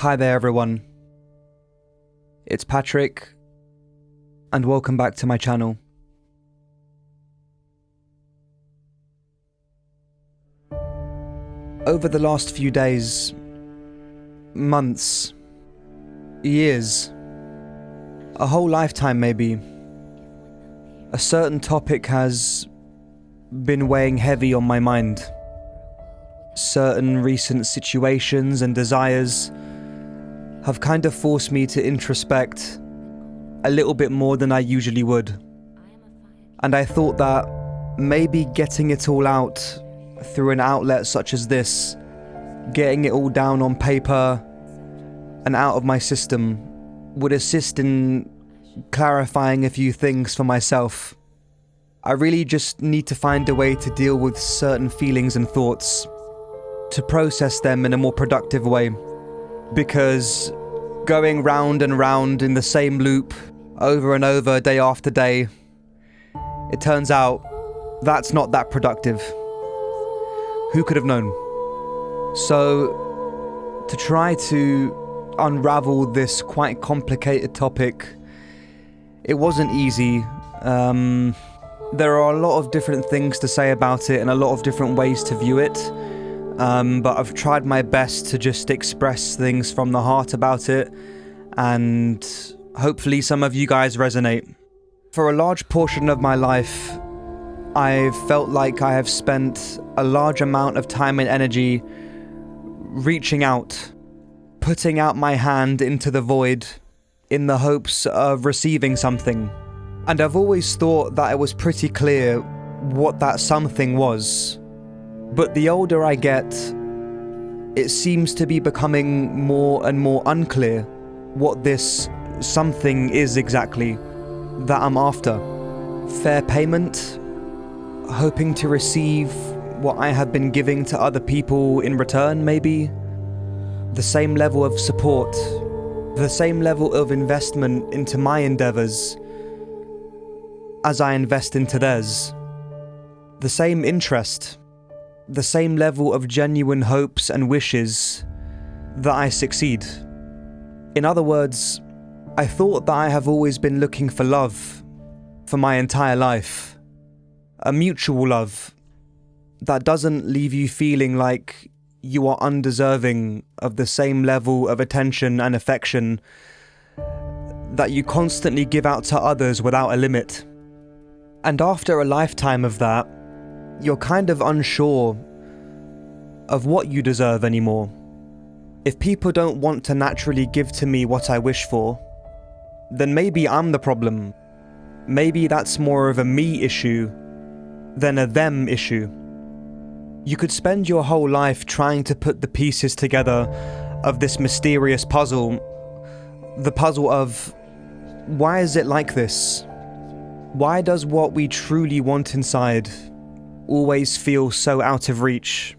Hi there everyone, it's Patrick and welcome back to my channel. Over the last few days, months, years, a whole lifetime maybe, a certain topic has been weighing heavy on my mind. Certain recent situations and desires have kind of forced me to introspect a little bit more than I usually would. And I thought that maybe getting it all out through an outlet such as this, getting it all down on paper and out of my system, would assist in clarifying a few things for myself. I really just need to find a way to deal with certain feelings and thoughts, to process them in a more productive way, because going round and round in the same loop over and over day after day, it turns out that's not that productive. Who could have known? So to try to unravel this quite complicated topic, it wasn't easy. There are a lot of different things to say about it and a lot of different ways to view it. But I've tried my best to just express things from the heart about it, and hopefully some of you guys resonate. For a large portion of my life, I've felt like I have spent a large amount of time and energy reaching out, putting out my hand into the void in the hopes of receiving something. And I've always thought that it was pretty clear what that something was. But the older I get, it seems to be becoming more and more unclear what this something is exactly that I'm after. Fair payment, hoping to receive what I have been giving to other people in return, maybe. The same level of support, the same level of investment into my endeavors as I invest into theirs. The same interest, the same level of genuine hopes and wishes that I succeed. In other words, I thought that I have always been looking for love for my entire life. A mutual love that doesn't leave you feeling like you are undeserving of the same level of attention and affection that you constantly give out to others without a limit. And after a lifetime of that, you're kind of unsure of what you deserve anymore. If people don't want to naturally give to me what I wish for, then maybe I'm the problem. Maybe that's more of a me issue than a them issue. You could spend your whole life trying to put the pieces together of this mysterious puzzle. The puzzle of, why is it like this? Why does what we truly want inside always feel so out of reach?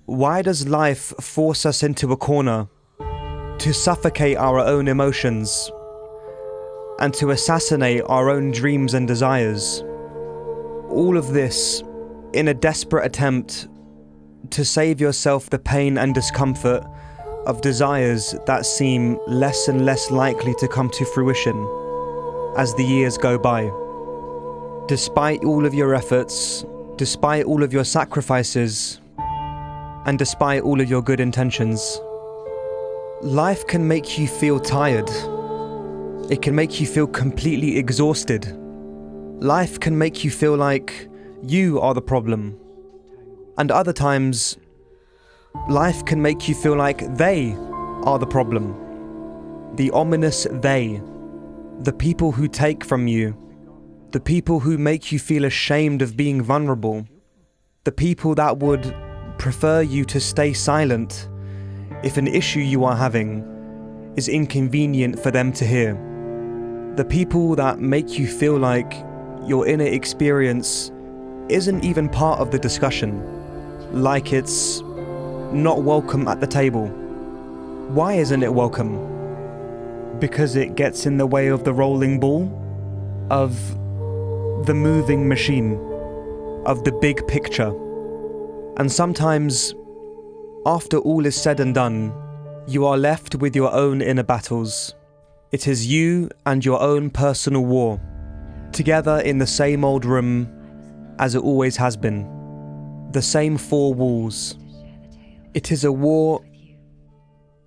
Why does life force us into a corner, to suffocate our own emotions, and to assassinate our own dreams and desires? All of this in a desperate attempt to save yourself the pain and discomfort of desires that seem less and less likely to come to fruition as the years go by. Despite all of your efforts, despite all of your sacrifices, and despite all of your good intentions, life can make you feel tired. It can make you feel completely exhausted. Life can make you feel like you are the problem. And other times, life can make you feel like they are the problem. The ominous they. The people who take from you. The people who make you feel ashamed of being vulnerable. The people that would prefer you to stay silent if an issue you are having is inconvenient for them to hear. The people that make you feel like your inner experience isn't even part of the discussion, like it's not welcome at the table. Why isn't it welcome? Because it gets in the way of the rolling ball, of the moving machine, of the big picture. And sometimes, after all is said and done, You are left with your own inner battles. It is you and your own personal war, together in the same old room as it always has been, the same four walls. It is a war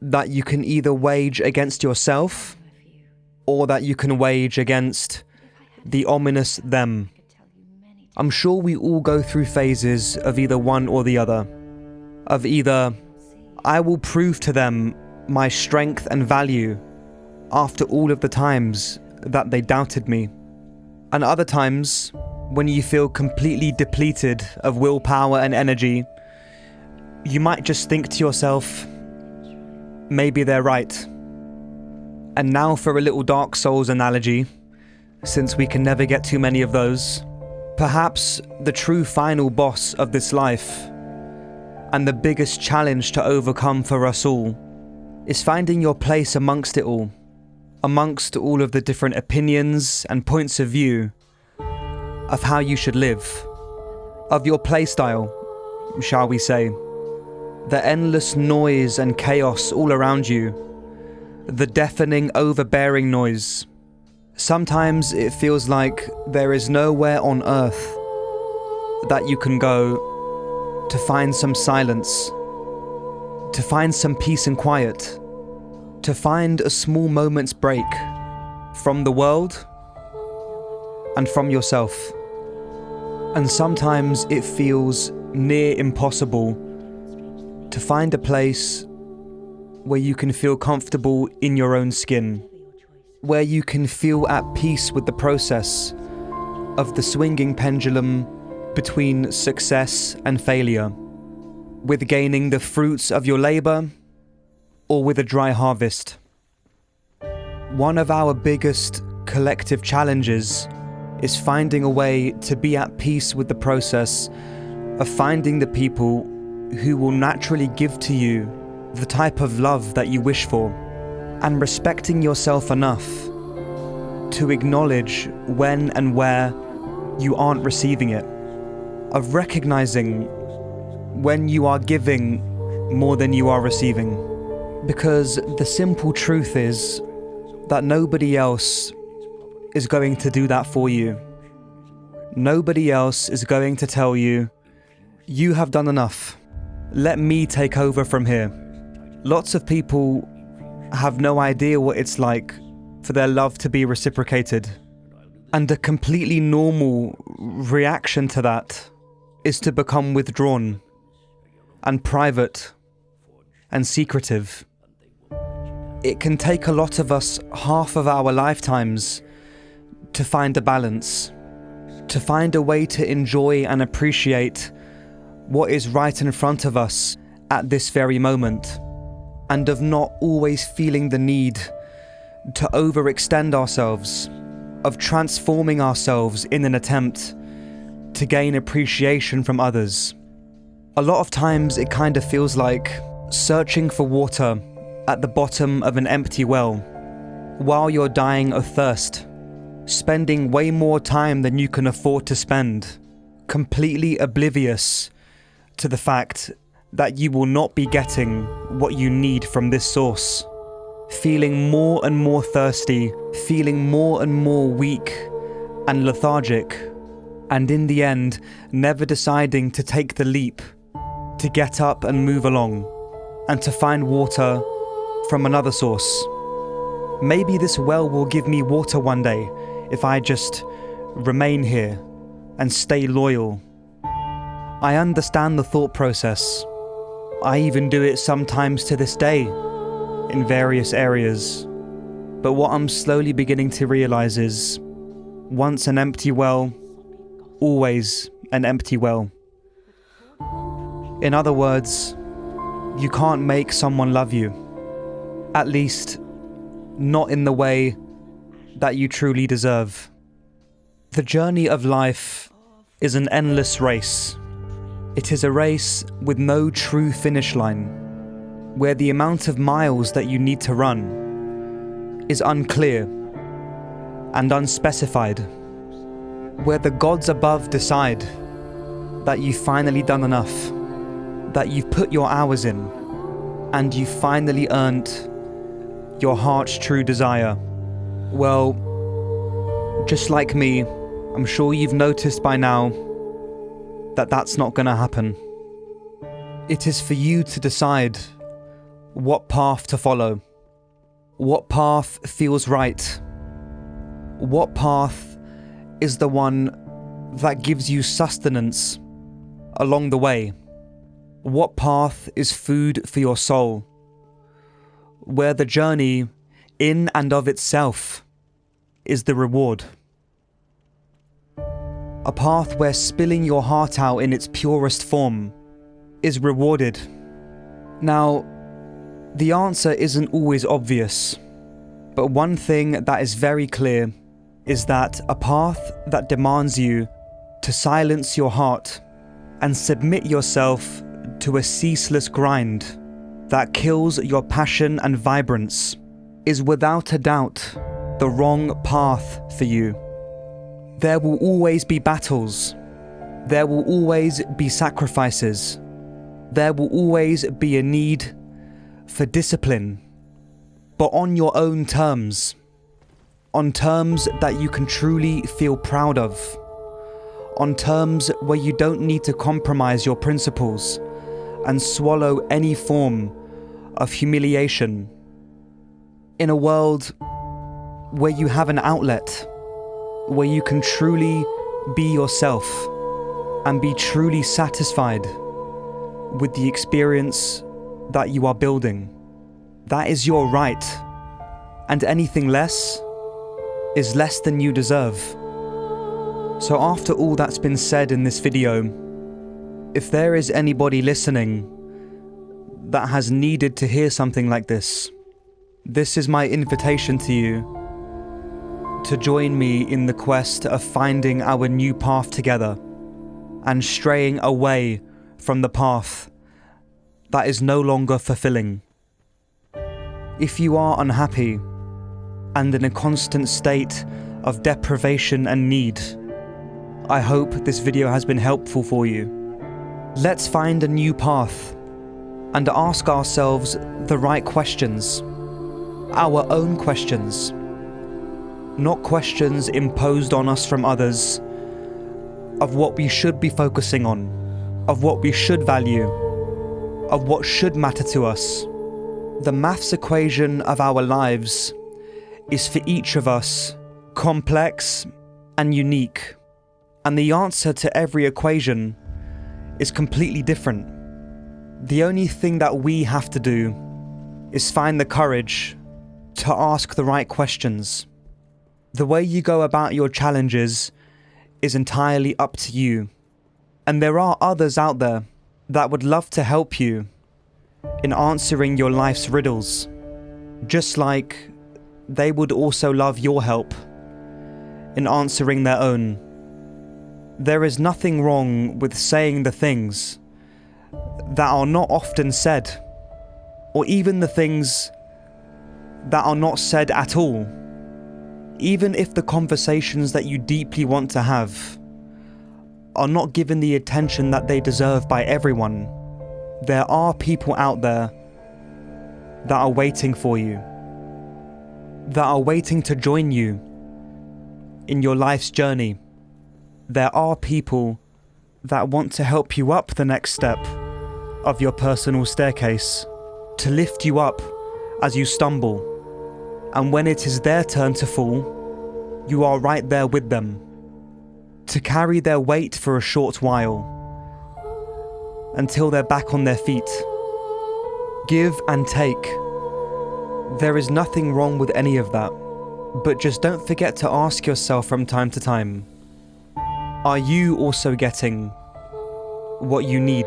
that you can either wage against yourself, or that you can wage against the ominous them. I'm sure we all go through phases of either one or the other. Of either, I will prove to them my strength and value after all of the times that they doubted me. And other times, when you feel completely depleted of willpower and energy, you might just think to yourself, maybe they're right. And now for a little Dark Souls analogy, since we can never get too many of those. Perhaps the true final boss of this life, and the biggest challenge to overcome for us all, is finding your place amongst it all, amongst all of the different opinions and points of view of how you should live, of your playstyle, shall we say. The endless noise and chaos all around you, the deafening, overbearing noise. Sometimes it feels like there is nowhere on earth that you can go to find some silence, to find some peace and quiet, to find a small moment's break from the world and from yourself. And sometimes it feels near impossible to find a place where you can feel comfortable in your own skin, where you can feel at peace with the process of the swinging pendulum between success and failure, with gaining the fruits of your labor or with a dry harvest. One of our biggest collective challenges is finding a way to be at peace with the process of finding the people who will naturally give to you the type of love that you wish for, and respecting yourself enough to acknowledge when and where you aren't receiving it, of recognizing when you are giving more than you are receiving. Because the simple truth is that nobody else is going to do that for you. Nobody else is going to tell you, you have done enough. Let me take over from here. Lots of people have no idea what it's like for their love to be reciprocated. And a completely normal reaction to that is to become withdrawn and private and secretive. It can take a lot of us half of our lifetimes to find a balance, to find a way to enjoy and appreciate what is right in front of us at this very moment, and of not always feeling the need to overextend ourselves, of transforming ourselves in an attempt to gain appreciation from others. A lot of times it kind of feels like searching for water at the bottom of an empty well while you're dying of thirst, spending way more time than you can afford to spend, completely oblivious to the fact that you will not be getting what you need from this source, feeling more and more thirsty, feeling more and more weak and lethargic, and in the end, never deciding to take the leap, to get up and move along, and to find water from another source. Maybe this well will give me water one day if I just remain here and stay loyal. I understand the thought process. I even do it sometimes to this day in various areas. But what I'm slowly beginning to realize is, once an empty well, always an empty well. In other words, you can't make someone love you. At least, not in the way that you truly deserve. The journey of life is an endless race. It is a race with no true finish line, where the amount of miles that you need to run is unclear and unspecified, where the gods above decide that you've finally done enough, that you've put your hours in, and you finally earned your heart's true desire. Well, just like me, I'm sure you've noticed by now that that's not gonna happen. It is for you to decide what path to follow. What path feels right? What path is the one that gives you sustenance along the way? What path is food for your soul? Where the journey in and of itself is the reward. A path where spilling your heart out in its purest form is rewarded. Now, the answer isn't always obvious, but one thing that is very clear is that a path that demands you to silence your heart and submit yourself to a ceaseless grind that kills your passion and vibrance is without a doubt the wrong path for you. There will always be battles. There will always be sacrifices. There will always be a need for discipline, but on your own terms, on terms that you can truly feel proud of, on terms where you don't need to compromise your principles and swallow any form of humiliation. In a world where you have an outlet, where you can truly be yourself and be truly satisfied with the experience that you are building. That is your right, and anything less is less than you deserve. So after all that's been said in this video, if there is anybody listening that has needed to hear something like this, this is my invitation to you to join me in the quest of finding our new path together and straying away from the path that is no longer fulfilling. If you are unhappy and in a constant state of deprivation and need, I hope this video has been helpful for you. Let's find a new path and ask ourselves the right questions, our own questions, not questions imposed on us from others of what we should be focusing on, of what we should value, of what should matter to us. The maths equation of our lives is for each of us complex and unique, and the answer to every equation is completely different. The only thing that we have to do is find the courage to ask the right questions. The way you go about your challenges is entirely up to you, and there are others out there that would love to help you in answering your life's riddles, just like they would also love your help in answering their own. There is nothing wrong with saying the things that are not often said, or even the things that are not said at all. Even if the conversations that you deeply want to have are not given the attention that they deserve by everyone, there are people out there that are waiting for you, that are waiting to join you in your life's journey. There are people that want to help you up the next step of your personal staircase, to lift you up as you stumble. And when it is their turn to fall, you are right there with them, to carry their weight for a short while, until they're back on their feet. Give and take. There is nothing wrong with any of that, but just don't forget to ask yourself from time to time, are you also getting what you need?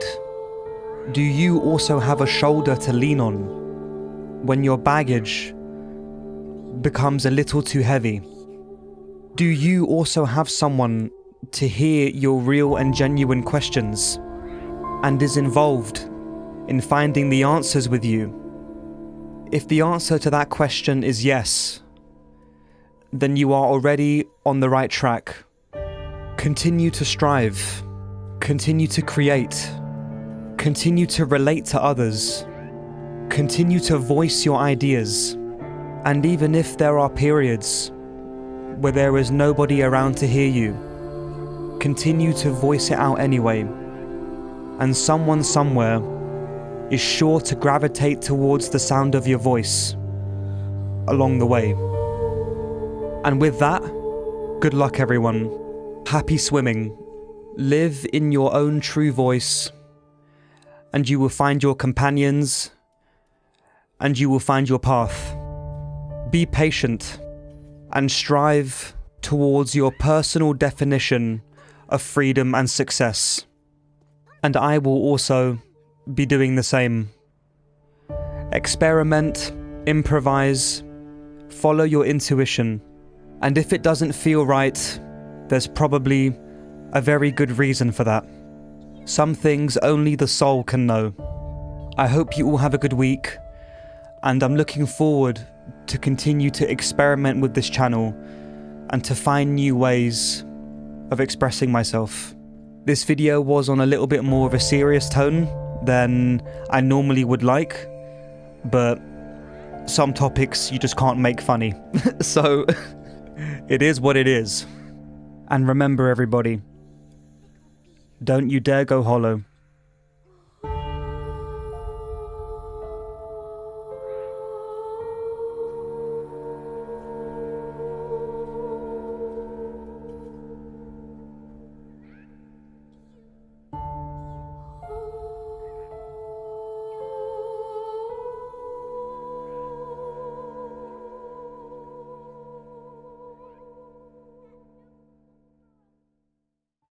Do you also have a shoulder to lean on when your baggage becomes a little too heavy? Do you also have someone to hear your real and genuine questions and is involved in finding the answers with you? If the answer to that question is yes, then you are already on the right track. Continue to strive, continue to create, continue to relate to others, Continue to voice your ideas, and even if there are periods where there is nobody around to hear you, continue to voice it out anyway, and someone somewhere is sure to gravitate towards the sound of your voice along the way. And with that, good luck everyone. Happy swimming. Live in your own true voice, and you will find your companions, and you will find your path. Be patient and strive towards your personal definition of freedom and success. And I will also be doing the same. Experiment, improvise, follow your intuition, and if it doesn't feel right, there's probably a very good reason for that. Some things only the soul can know. I hope you all have a good week, and I'm looking forward to continue to experiment with this channel and to find new ways of expressing myself. This video was on a little bit more of a serious tone than I normally would like, but some topics you just can't make funny. So it is what it is. And remember everybody, don't you dare go hollow.